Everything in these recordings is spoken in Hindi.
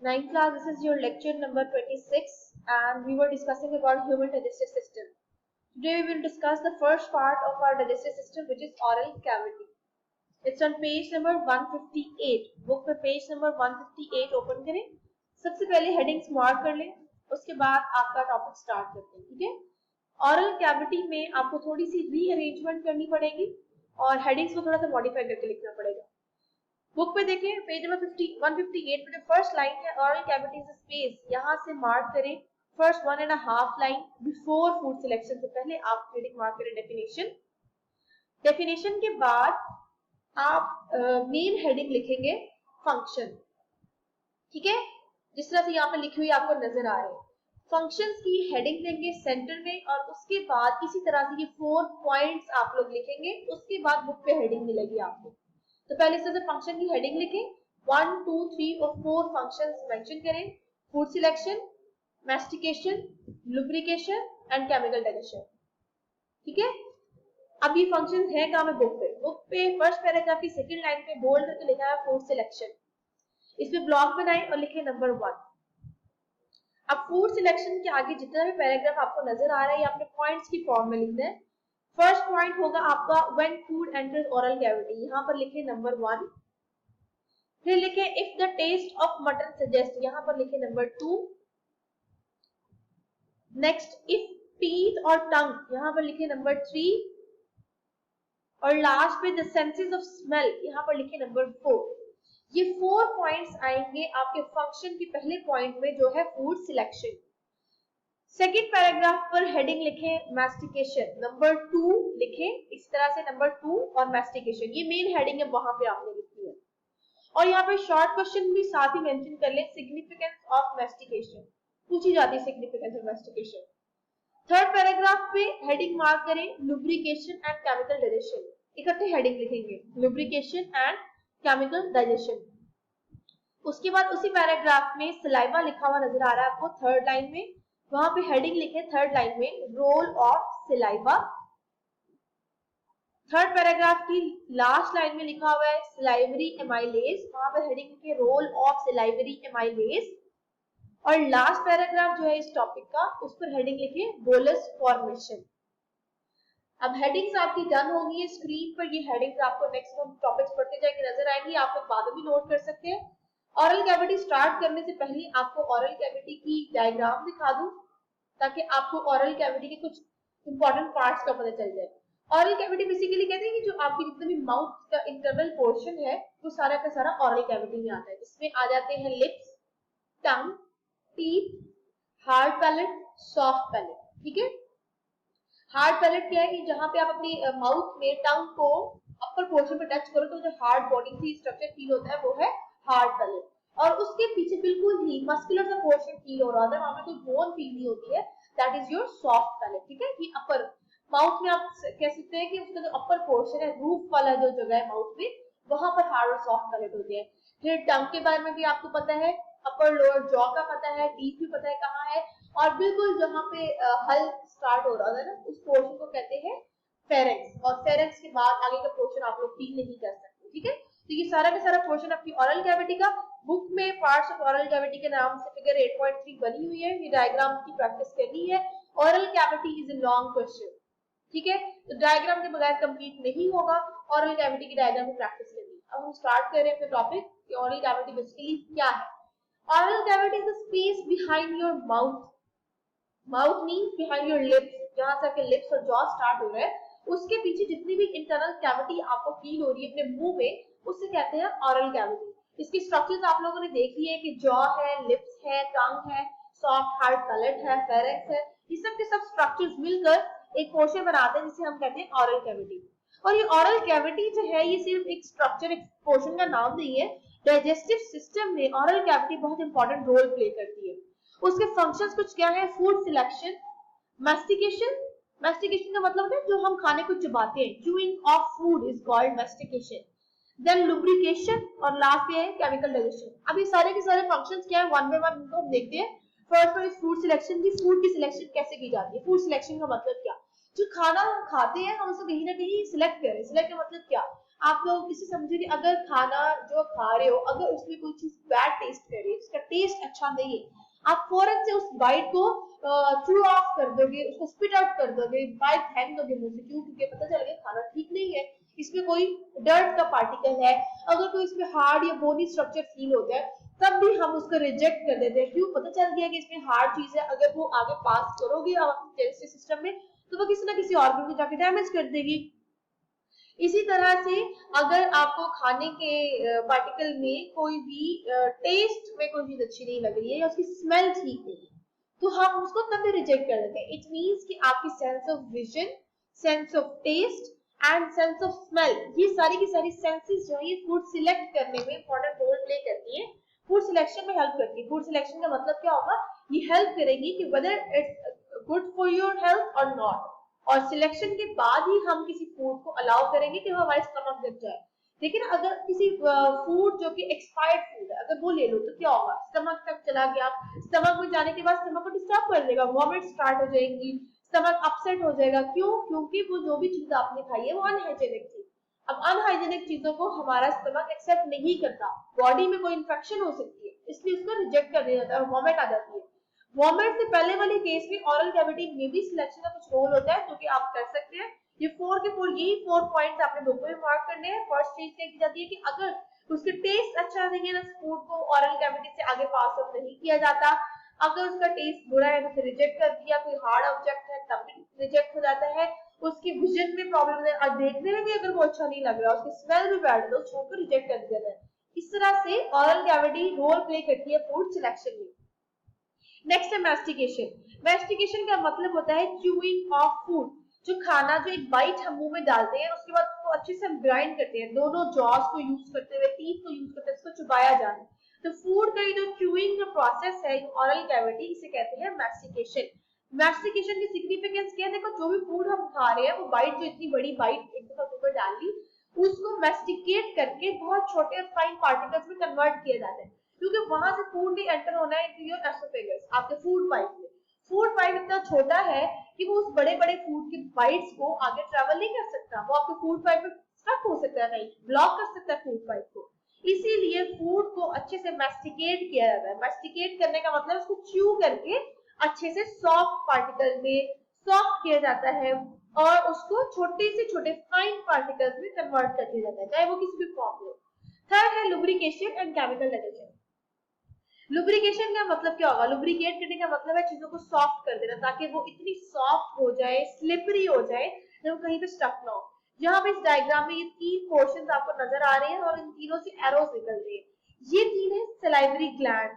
Ninth class, this is your lecture number 26 and we were discussing about human digestive system. Today we will discuss the first part of our digestive system, which is oral cavity. It's on page number 158. Book पे पेज नंबर 158 ओपन करें. सबसे पहले हेडिंग्स मार्क कर लें, उसके बाद आपका टॉपिक स्टार्ट करते हैं. ठीक है. ऑरल कैविटी में आपको थोड़ी सी रीअरेंजमेंट करनी पड़ेगी और हेडिंग्स को थोड़ा सा मॉडिफाई करके लिखना पड़ेगा. बुक पे देखें पेज नंबर 158 में जो फर्स्ट लाइन है ऑरल कैविटी इज स्पेस, यहां से मार्क करें first 1.5 line before food selection से पहले आप हेडिंग मार्क करें डेफिनेशन. डेफिनेशन के बाद आप मेन हेडिंग लिखेंगे फंक्शन. ठीक है, जिस तरह से यहाँ पे लिखी हुई आपको नजर आ रही है. फंक्शंस की हेडिंग देंगे सेंटर में और उसके बाद इसी तरह से ये 4 पॉइंट्स आप लोग लिखेंगे. उसके बाद बुक पे हेडिंग मिलेगी आपको. तो पहले इस तरह से फंक्शन की हेडिंग लिखें. 1, 2, 3 और 4 फंक्शंस मेंशन करें. Food selection, mastication, lubrication and chemical digestion. ठीक है. अब ये फंक्शन है कहां में बुक पे. बुक पे फर्स्ट पैराग्राफ की सेकंड लाइन पे बोल्ड करके लिखा है फूड सिलेक्शन. इसमें ब्लॉक बनाएं और लिखें नंबर 1. अब फूड सिलेक्शन के आगे जितना भी पैराग्राफ आपको नजर आ रहा है ये आपने पॉइंट्स की फॉर्म में लिखना है. फर्स्ट पॉइंट होगा आपका when food enters oral cavity, यहां पर लिखे नंबर 1. फिर लिखे if the taste of mutton suggest, यहां पर लिखे नंबर 2. नेक्स्ट इफ टीथ और टंग, यहां पर लिखे नंबर 3. और लास्ट पे द सेंसेस ऑफ स्मेल, यहां पर लिखे नंबर 4. ये 4 पॉइंट्स आएंगे आपके फंक्शन के पहले पॉइंट में जो है फूड सिलेक्शन. सेकेंड पैराग्राफ पर हेडिंग लिखें मैस्टिकेशन, नंबर 2 लिखें. इस तरह से नंबर 2 और मैस्टिकेशन ये मेन हेडिंग है, वहां पे आपने लिखी है. और यहाँ पे शॉर्ट क्वेश्चन भी साथ ही मेंशन कर ले, सिग्निफिकेंस ऑफ मैस्टिकेशन पूछी जाती है. Significance of mastication. Third paragraph पे हेडिंग मार्क करें लुब्रिकेशन एंड केमिकल डाइजेशन. इकट्ठे हेडिंग लिखेंगे लुब्रिकेशन एंड केमिकल डाइजेशन. उसके बाद उसी पैराग्राफ में सलाइवा लिखा हुआ नजर आ रहा है आपको थर्ड लाइन में, वहां पे हेडिंग लिखे थर्ड लाइन में role of saliva. Third paragraph की लास्ट लाइन में लिखा हुआ है सिलाइवरी एमाइलेज, वहां पे हेडिंग लिखे रोल ऑफ सिलाइवरी एमाइलेज. और लास्ट पैराग्राफ जो है इस टॉपिक का उस पर हेडिंग लिखे बोलस फॉर्मेशन. अब हेडिंग्स आपकी डन होगी. स्क्रीन पर ये हेडिंग्स आपको नेक्स्ट टॉपिक्स पढ़ते जाएंगे नजर आएंगी. आप लोग बाद में भी नोट कर सकते हैं. ऑरल कैविटी स्टार्ट करने से पहले आपको ऑरल कैविटी की डायग्राम दिखा दूं ताकि आपको ऑरल कैविटी के कुछ इंपॉर्टेंट पार्ट्स का पता चल जाए. ऑरल कैविटी बेसिकली कहते हैं कि जो आपकी जितना भी माउथ का इंटरनल पोर्शन है वो सारा का सारा ऑरल कैविटी में आता है. इसमें आ जाते हैं lips, tongue, teeth, hard palate, soft palate. ठीक है. हार्ड पैलेट क्या है कि जहां पे आप अपनी माउथ में टंग को अपर पोर्शन पे टच करो तो जो हार्ड बॉडी से स्ट्रक्चर फील होता है वो है हार्ड पैलेट. और उसके पीछे बिल्कुल ही मस्कुलर सा पोर्शन फील हो रहा है, वहां पे कोई बोन फील नहीं होती है, that is your soft palate. ठीक है. ये अपर माउथ में आप कह सकते हैं कि उसका जो अपर पोर्शन है रूफ वाला जो जगह है माउथ में वहां पर हार्ड और सॉफ्ट पैलेट होती है. फिर टंग के बारे में भी आपको पता है, अपर लोअर जॉ का पता है, टीथ भी पता है कहाँ है. और बिल्कुल जहां पे हल स्टार्ट हो रहा है ना उस पोर्शन को कहते हैं फेरेंक्स. और फेरेंक्स के बाद आगे का पोर्शन आप लोग फील नहीं कर सकते. ठीक है. तो ये सारा का सारा पोर्शन आपकी ऑरल कैविटी का. बुक में पार्ट्स ऑफ ऑरल कैविटी के नाम से फिगर 8.3 बनी हुई है. ये डायग्राम की प्रैक्टिस करनी है. Oral cavity is a long question. ठीक है. तो डायग्राम के बगैर कंप्लीट नहीं होगा. ऑरल कैविटी की डायग्राम की प्रैक्टिस करनी है. अब हम स्टार्ट कर रहे हैं अपने टॉपिक कि ऑरल कैविटी बेसिकली क्या है. Oral cavity is the space behind your mouth. Mouth means behind your lips, जहां से आपके लिप्स और जॉ स्टार्ट हो रहा है उसके पीछे जितनी भी इंटरनल कैविटी आपको फील हो रही है अपने मुंह में उससे कहते हैं ऑरल कैविटी. इसकी स्ट्रक्चर्स आप लोगों ने देखी है कि जॉ है, लिप्स है, टंग है, सॉफ्ट हार्ड पैलेट है, फेरेंक्स है. ये सब के सब स्ट्रक्चर्स मिलकर एक पोर्शन बनाते हैं जिसे हम कहते हैं ऑरल कैविटी. और ये ऑरल कैविटी जो है ये सिर्फ एक स्ट्रक्चर, एक पोर्शन का नाम नहीं है. डाइजेस्टिव सिस्टम में ऑरल कैविटी बहुत इंपॉर्टेंट रोल प्ले करती है. उसके फंक्शंस कुछ क्या है? Food selection, mastication. मैस्टिकेशन का मतलब है जो हम खाने को चबाते हैं. Chewing of food is called mastication. Then lubrication और लास्ट ये है केमिकल डाइजेशन. अब ये सारे के सारे फंक्शंस क्या है वन बाय वन इनको हम देखते हैं. First one is food selection. की फूड की सिलेक्शन कैसे की जाती है? फूड सिलेक्शन का मतलब क्या? जो खाना हम खाते हैं हम उसे कहीं ना कहीं सिलेक्ट करें. सिलेक्ट का मतलब क्या? आप लोग इसे समझे कि अगर खाना जो खा रहे हो अगर उसमें कोई चीज बैड टेस्ट कर रही है, उसका टेस्ट अच्छा नहीं है, आप फौरन से उस बाइट को थ्रू ऑफ कर दोगे, उसको स्पिट आउट कर दोगे, बाइट फेंक दोगे मुंह से। क्यों? क्योंकि पता चल गया खाना ठीक नहीं है, इसमें कोई डर्ट का पार्टिकल है। अगर कोई इसमें हार्ड या बोनी स्ट्रक्चर फील होता है तब भी हम उसको रिजेक्ट कर देते हैं। क्यों? पता चल गया कि इसमें हार्ड चीज है, अगर वो आगे पास करोगे डाइजेस्टिव सिस्टम में तो वो किसी ना किसी ऑर्गन को जाके डैमेज कर देगी। इसी तरह से अगर आपको खाने के पार्टिकल में कोई भी टेस्ट में कोई चीज अच्छी नहीं लग रही है या उसकी स्मेल ठीक नहीं है तो हम उसको तभी रिजेक्ट कर देते हैं। इट मीन्स कि आपकी sense of vision, sense of taste and sense of smell, ये सारी की सारी सेंसेस जो है ये फूड सिलेक्ट करने में इंपॉर्टेंट रोल प्ले करती है, फूड सिलेक्शन में हेल्प करती है। फूड सिलेक्शन का मतलब क्या होगा? ये हेल्प करेगी कि whether it's good for your health और नॉट, और सिलेक्शन के बाद ही हम किसी फूड को अलाउ करेंगे कि वो हमारे स्टमक तक जाए। लेकिन अगर किसी फूड जो कि एक्सपायर्ड फूड है अगर वो ले लो तो क्या होगा? स्टमक तक चला गया, स्टमक में जाने के बाद स्टमक को डिस्टर्ब कर देगा, वॉमिट स्टार्ट हो जाएंगी, स्टमक अपसेट हो जाएगा। क्यों? क्योंकि वो जो भी चीज आपने खाई है वो अनहाइजेनिक थी। अब अनहाइजेनिक चीजों को हमारा स्टमक एक्सेप्ट नहीं करता, बॉडी में कोई इन्फेक्शन हो सकती है, इसलिए उसको रिजेक्ट कर दिया जाता है, वॉमिट आ जाती है। वॉमिट से पहले वाले केस में ऑरल कैविटी में भी सिलेक्शन का कुछ रोल होता है जो कि आप कर सकते हैं। ये 4 के 4 यही 4 पॉइंट्स आपने बुक में मार्क करने हैं। फर्स्ट चीज क्या की जाती है कि अगर उसके टेस्ट अच्छा नहीं है ना फूड को ऑरल कैविटी से आगे पास ऑफ नहीं किया जाता। अगर उसका टेस्ट बुरा है तो उसे रिजेक्ट कर दिया, कोई हार्ड ऑब्जेक्ट है तब भी रिजेक्ट हो जाता है, उसकी विजन में प्रॉब्लम है और देखने में भी अगर वो अच्छा नहीं लग रहा, उसकी स्मेल भी बैड है तो उसको रिजेक्ट कर दिया जाता है। इस तरह से ऑरल कैविटी रोल प्ले करती है फूड सिलेक्शन में। नेक्स्ट है मैस्टिकेशन। मैस्टिकेशन का मतलब होता है च्यूइंग ऑफ फूड, जो खाना जो एक बाइट हम मुंह में डालते हैं उसके बाद उसको अच्छे से हम ग्राइंड करते हैं, दोनों जॉस को यूज करते हुए, टीथ को यूज करते हुए उसको चुबाया जाना। तो फूड का ये जो च्यूइंग का प्रोसेस है ऑरल कैविटी, इसे कहते हैं मैस्टिकेशन। मैस्टिकेशन की सिग्निफिकेंस क्या है? देखो जो भी फूड हम खा रहे हैं वो बाइट जो इतनी बड़ी बाइट एक दफा मुंह में डाल ली, उसको मैस्टिकेट करके बहुत छोटे और फाइन पार्टिकल्स में कन्वर्ट किया जाता है, क्योंकि वहां से फूड नहीं एंटर होना है इनटू योर एसोफेगस, आपके फूड पाइप में। फूड पाइप इतना छोटा है कि वो उस बड़े बड़े फूड के बाइट्स को आगे ट्रेवल नहीं कर सकता, वो आपके फूड पाइप में स्टक हो सकता है, नहीं ब्लॉक कर सकता है फूड पाइप को। इसीलिए फूड को अच्छे से मैस्टिकेट किया जाता है। मैस्टिकेट करने का मतलब उसको च्यू करके अच्छे से सॉफ्ट पार्टिकल में सॉफ्ट किया जाता है और उसको छोटे से छोटे फाइन पार्टिकल्स में कन्वर्ट कर दिया जाता है, चाहे वो किसी भी फॉर्म में। थर्ड है lubrication and chemical digestion. Lubrication का मतलब क्या होगा? लुब्रिकेट करने का मतलब है चीजों को सॉफ्ट कर देना, ताकि वो इतनी सॉफ्ट हो जाए, स्लिपरी हो जाए, जब कहीं पे स्टक ना हो। यहाँ पे इस डायग्राम में ये 3 पोर्शंस आपको नजर आ रहे हैं और इन तीनों से एरोस निकल रही है। ये 3 है सलाइवरी ग्लैंड,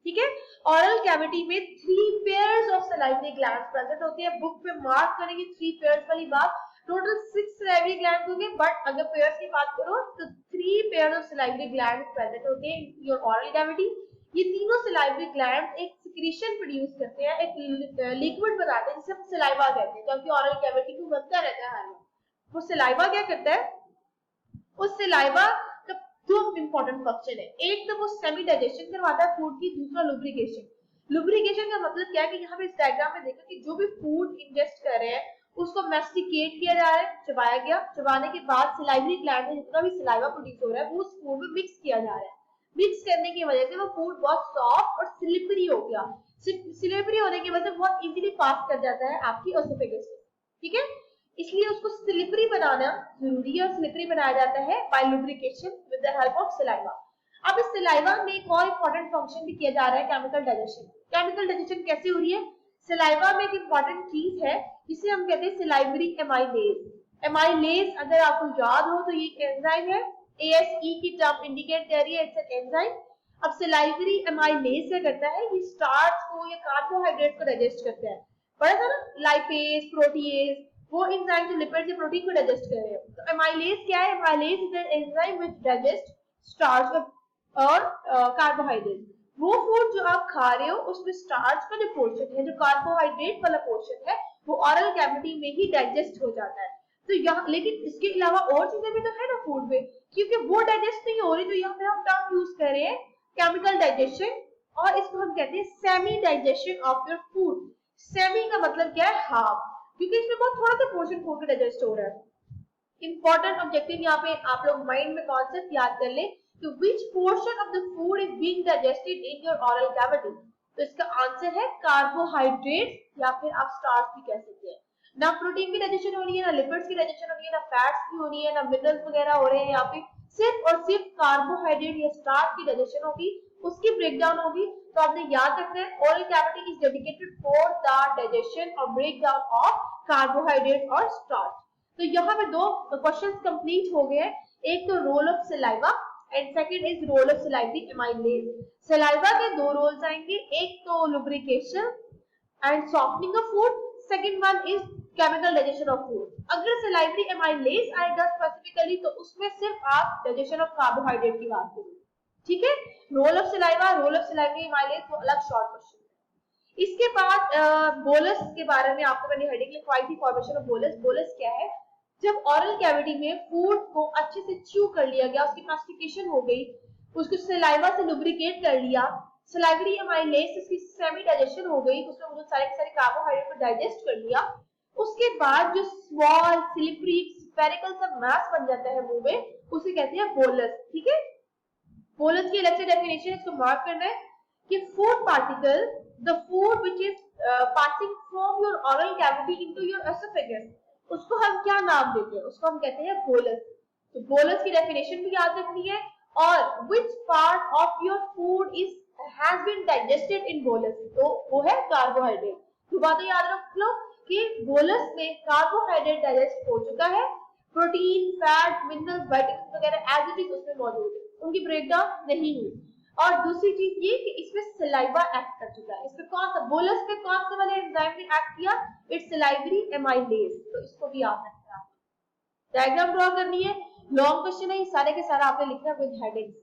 ठीक है। ऑरल कैविटी में 3 pairs of salivary gland present होती है। बुक पे मार्क करेंगे 3 पेयर्स वाली बात, टोटल 6 सलाइवरी ग्लैंड होंगे, बट अगर पेयर्स की बात करो तो 3 pairs of salivary gland present होते हैं इन योर ऑरल कैविटी। ये तीनों सलाइवरी ग्लैंड एक सिक्रीशन प्रोड्यूस करते हैं, एक लिक्विड बनाते हैं जिसे हम सलाइवा कहते हैं, क्योंकि ऑरल कैविटी को बनता रहता है हर वक्त। वो सलाइवा क्या करता है? उस सलाइवा का 2 इंपॉर्टेंट फंक्शन है, एक तो वो सेमी डाइजेशन करवाता है फूड की, दूसरा लुब्रिकेशन। लुब्रिकेशन का मतलब क्या है कि यहाँ पे इस डायग्राम में देखो कि जो भी फूड इंजेस्ट कर रहे हैं उसको मैस्टिकेट किया जा रहा है, चबाया गया, चबाने के बाद सलाइवरी ग्लैंड में जितना भी सलाइवा प्रोड्यूस हो रहा है वो उस फूड में मिक्स किया जा रहा है। मिक्स करने की वजह से वो फूड बहुत सॉफ्ट और स्लिपरी हो गया। स्लिपरी होने की वजह से बहुत इजीली पास कर जाता है आपकी ओसोफेगस में, ठीक है। इसलिए उसको स्लिपरी बनाना जरूरी है और स्लिपरी बनाया जाता है by lubrication with the help of saliva. अब इस सलाइवा में एक और इंपॉर्टेंट फंक्शन भी किया जा रहा है, केमिकल डाइजेशन। केमिकल डाइजेशन कैसे हो रही है? सलाइवा में एक इंपॉर्टेंट चीज है जिसे हम कहते हैं सलाइवरी एमाइलेज। एमाइलेज अगर आपको याद हो तो ये एक एंजाइम है, ASE की टर्म इंडिकेट कर रही है, इट्स एन एंजाइम। अब सलाइवरी एमाइलेज क्या करता है? ये स्टार्च को या कार्बोहाइड्रेट को डाइजेस्ट करता है। पढ़ा था ना, लाइपेज, प्रोटीएज, वो एंजाइम जो लिपिड या प्रोटीन को डाइजेस्ट कर रहे हैं। तो एमाइलेज क्या है? Amylase is an enzyme which digest starch और कार्बोहाइड्रेट। वो फूड जो आप खा रहे हो उसमें स्टार्च का जो पोर्शन है, जो कार्बोहाइड्रेट वाला पोर्शन है, वो ऑरल कैविटी में ही डाइजेस्ट हो जाता है। तो यहाँ लेकिन इसके अलावा और चीजें भी तो है ना फूड में, क्योंकि वो डाइजेस्ट नहीं हो रही, तो यहाँ पे हम टर्म यूज कर रहे हैं केमिकल डाइजेशन, और इसको हम कहते हैं semi digestion of your food. Semi का मतलब क्या है? हाफ, क्योंकि इसमें बहुत थोड़ा सा पोर्शन फूड का डाइजेस्ट हो रहा है। इंपॉर्टेंट ऑब्जेक्टिव यहाँ पे आप लोग माइंड में कॉन्सेप्ट याद कर ले कि which portion of the food is being digested in your oral cavity। तो इसका आंसर है कार्बोहाइड्रेट या फिर आप स्टार्च भी कह सकते हैं। ना प्रोटीन की डाइजेशन हो रही है, ना लिपिड्स की डाइजेशन हो रही है, ना फैट्स की हो रही है, ना मिनरल्स वगैरह हो रहे हैं। यहाँ पे सिर्फ और सिर्फ कार्बोहाइड्रेट या स्टार्च की डाइजेशन होगी, उसकी ब्रेकडाउन होगी। तो आपने याद रखना है oral cavity is dedicated for the digestion और ब्रेकडाउन ऑफ कार्बोहाइड्रेट और स्टार्च। तो यहाँ पे दो क्वेश्चंस कंप्लीट हो गए। एक तो role of saliva and second is role of salivary amylase. Saliva के दो रोल्स आएंगे, एक तो lubrication and softening of food, second one is chemical digestion of food. अगर सलाइवरी एमाइलेज आएगा स्पेसिफिकली तो उसमें सिर्फ आप डाइजेशन ऑफ कार्बोहाइड्रेट की बात करोगे, ठीक है। Role of saliva, role of salivary amylase तो अलग शॉर्ट क्वेश्चन है। इसके बाद बोलस के बारे में आपको मैंने हेडिंग लिखवाई थी, फॉर्मेशन ऑफ बोलस। बोलस क्या है? जब ऑरल कैविटी में फूड को अच्छे से च्यू कर लिया गया, उसकी मास्टिकेशन हो गई, उसको सलाइवा से लुब्रिकेट कर लिया, सलाइवरी एमाइलेज इसकी सेमी डाइजेशन हो गई, उसमें वो सारे के सारे कार्बोहाइड्रेट को डाइजेस्ट कर लिया। उसके बाद जो स्मॉल स्लिपरी स्फेरिकल सा मास बन जाता है मुंह में, उसे कहते हैं बोलस, ठीक है। बोलस की अलग से डेफिनेशन इसको मार्क करना है कि food particle, the food which is passing from your oral cavity into your oesophagus, उसको हम क्या नाम देते हैं? उसको हम कहते हैं बोलस। तो बोलस की डेफिनेशन भी याद रखनी है। और which part of your food is has been digested in bolus, तो वो है कार्बोहाइड्रेट। तो बातें याद रख लो कि बोलस में कार्बोहाइड्रेट डाइजेस्ट हो चुका है, प्रोटीन, फैट, मिनरल्स, विटामिन वगैरह एज इट इज उसमें मौजूद है, उनकी ब्रेकडाउन नहीं हुई। और दूसरी चीज ये कि इसमें सलाइवा एक्ट कर चुका है। इसमें कौन सा बोलस में कौन से वाले एंजाइम ने एक्ट किया? It's salivary amylase. तो इसको भी याद रखना है। डायग्राम ड्रॉ करनी है, लॉन्ग क्वेश्चन है, सारे के सारा आपने लिखना है विद हेडिंग्स।